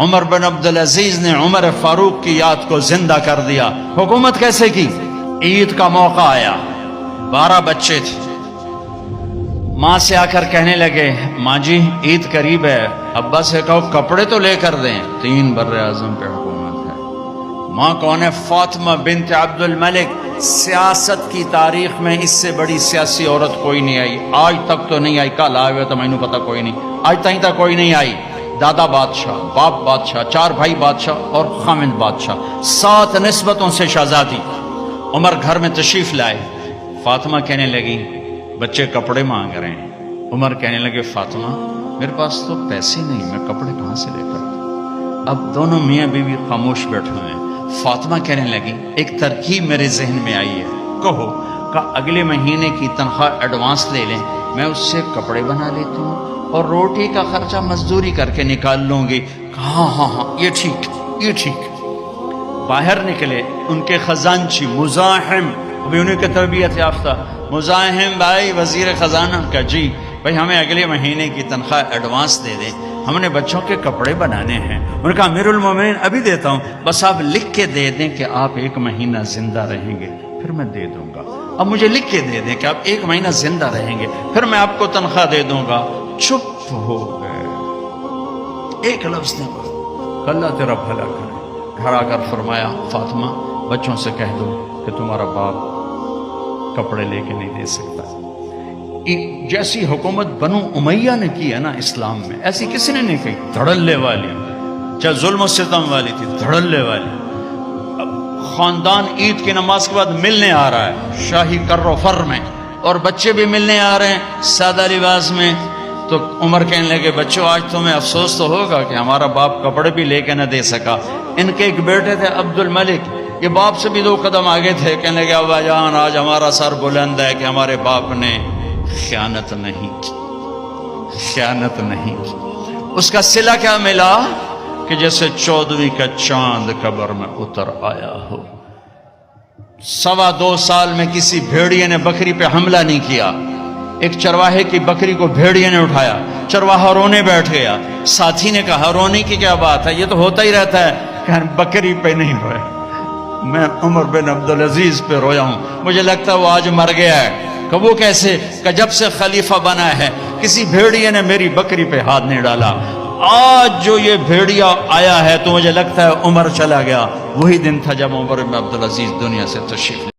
عمر بن عبدالعزیز نے عمر فاروق کی یاد کو زندہ کر دیا۔ حکومت کیسے کی؟ عید کا موقع آیا، 12 بچے تھے، ماں سے آ کر کہنے لگے ماں جی عید قریب ہے، ابا سے کہو کپڑے تو لے کر دیں۔ 3 بر اعظم پہ حکومت ہے۔ ماں کون ہے؟ فاطمہ بنت عبد الملک۔ سیاست کی تاریخ میں اس سے بڑی سیاسی عورت کوئی نہیں آئی، آج تک تو نہیں آئی، کل آئے ہوئے تو مجھے پتا کوئی نہیں، آج تک کوئی نہیں آئی۔ دادا بادشاہ، باپ بادشاہ، 4 بھائی بادشاہ اور خامند بادشاہ، 7 نسبتوں سے شہزادی۔ عمر گھر میں تشریف لائے، فاطمہ کہنے لگی بچے کپڑے مانگ رہے ہیں۔ عمر کہنے لگے فاطمہ میرے پاس تو پیسے نہیں، میں کپڑے کہاں سے لے کر دوں؟ اب دونوں میاں بیوی خاموش بیٹھے ہوئے ہیں۔ فاطمہ کہنے لگی ایک ترکیب میرے ذہن میں آئی ہے، کہو کہ اگلے مہینے کی تنخواہ ایڈوانس لے لیں، میں اس سے کپڑے بنا لیتی ہوں اور روٹی کا خرچہ مزدوری کر کے نکال لوں گی۔ ہاں ہاں ہاں یہ ٹھیک، یہ ٹھیک۔ باہر نکلے ان کے خزانچی مزاحم، ابھی انہیں کی تربیت یافتہ مزاحم بھائی وزیر خزانہ کا جی بھائی ہمیں اگلے مہینے کی تنخواہ ایڈوانس دے دیں، ہم نے بچوں کے کپڑے بنانے ہیں۔ انہوں نے کہا امیر المومنین ابھی دیتا ہوں، بس آپ لکھ کے دے دیں کہ آپ 1 مہینہ زندہ رہیں گے، پھر میں دے دوں گا۔ اب مجھے لکھ کے دے دیں کہ آپ 1 مہینہ زندہ رہیں گے، پھر میں آپ کو تنخواہ دے دوں گا۔ چپ ہو گئے، ایک لفظ نے کہا اللہ تیرا بھلا کرے۔ گھر آ کر فرمایا فاطمہ بچوں سے کہہ دو کہ تمہارا باپ کپڑے لے کے نہیں دے سکتا۔ جیسی حکومت بنو امیہ نے کی ہے نا اسلام میں، ایسی کسی نے نہیں کی، دھڑلے والی، چاہے ظلم و ستم والی تھی، دھڑلے والی۔ اب خاندان عید کی نماز کے بعد ملنے آ رہا ہے شاہی کر و فر میں، اور بچے بھی ملنے آ رہے ہیں سادہ لباس میں۔ تو عمر کہنے لگے بچوں آج تمہیں افسوس تو ہوگا کہ ہمارا باپ کپڑے بھی لے کے نہ دے سکا۔ ان کے ایک بیٹے تھے عبد الملک، یہ باپ سے بھی 2 قدم آگے تھے، کہنے لگے ابا جان آج ہمارا سر بلند ہے کہ ہمارے باپ نے خیانت نہیں کی، خیانت نہیں کی۔ اس کا صلہ کیا ملا کہ جیسے 14ویں کا چاند قبر میں اتر آیا ہو۔ 2.25 سال میں کسی بھیڑیے نے بکری پہ حملہ نہیں کیا۔ ایک چرواہے کی بکری کو بھیڑیے نے اٹھایا، چرواہا رونے بیٹھ گیا، ساتھی نے کہا رونے کی کیا بات ہے، یہ تو ہوتا ہی رہتا ہے۔ کہ بکری پہ نہیں روئے، میں عمر بن عبدالعزیز پہ رویا ہوں، مجھے لگتا ہے وہ آج مر گیا ہے۔ کہ وہ کیسے؟ کہ جب سے خلیفہ بنا ہے کسی بھیڑیے نے میری بکری پہ ہاتھ نہیں ڈالا۔ آج جو یہ بھیڑیا آیا ہے تو مجھے لگتا ہے عمر چلا گیا۔ وہی دن تھا جب عمر بن عبدالعزیز دنیا سے تشریف